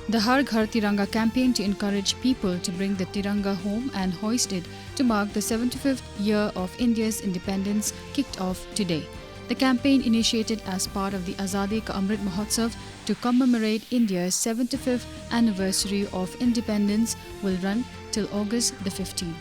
The Har Ghar Tiranga campaign to encourage people to bring the Tiranga home and hoist it to mark the 75th year of India's independence kicked off today. The campaign, initiated as part of the Azadi Ka Amrit Mahotsav to commemorate India's 75th anniversary of independence, will run till August the 15th.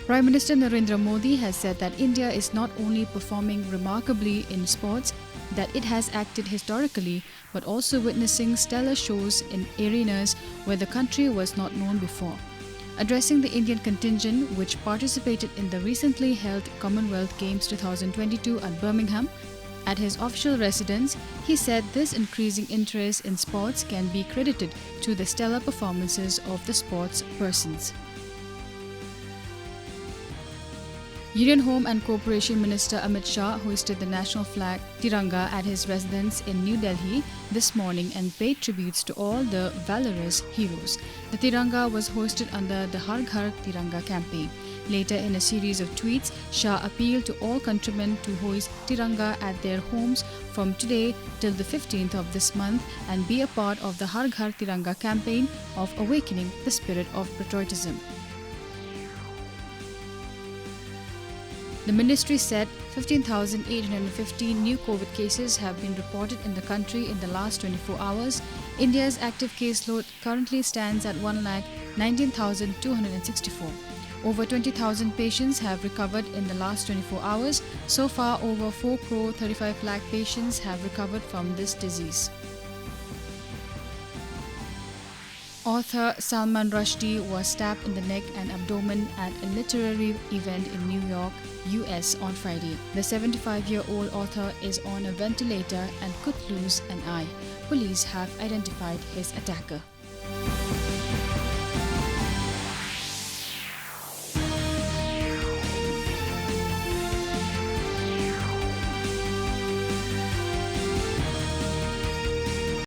Prime Minister Narendra Modi has said that India is not only performing remarkably in sports, that it has acted historically, but also witnessing stellar shows in arenas where the country was not known before. Addressing the Indian contingent, which participated in the recently held Commonwealth Games 2022 at Birmingham, at his official residence, he said this increasing interest in sports can be credited to the stellar performances of the sports persons. Union Home and Corporation Minister Amit Shah hoisted the national flag Tiranga at his residence in New Delhi this morning and paid tributes to all the valorous heroes. The Tiranga was hoisted under the Har Ghar Tiranga campaign. Later, in a series of tweets, Shah appealed to all countrymen to hoist Tiranga at their homes from today till the 15th of this month and be a part of the Har Ghar Tiranga campaign of awakening the spirit of patriotism. The ministry said 15,815 new COVID cases have been reported in the country in the last 24 hours. India's active caseload currently stands at 1,19,264. Over 20,000 patients have recovered in the last 24 hours. So far, over 4 crore 35 lakh patients have recovered from this disease. Author Salman Rushdie was stabbed in the neck and abdomen at a literary event in New York, US on Friday. The 75-year-old author is on a ventilator and could lose an eye. Police have identified his attacker.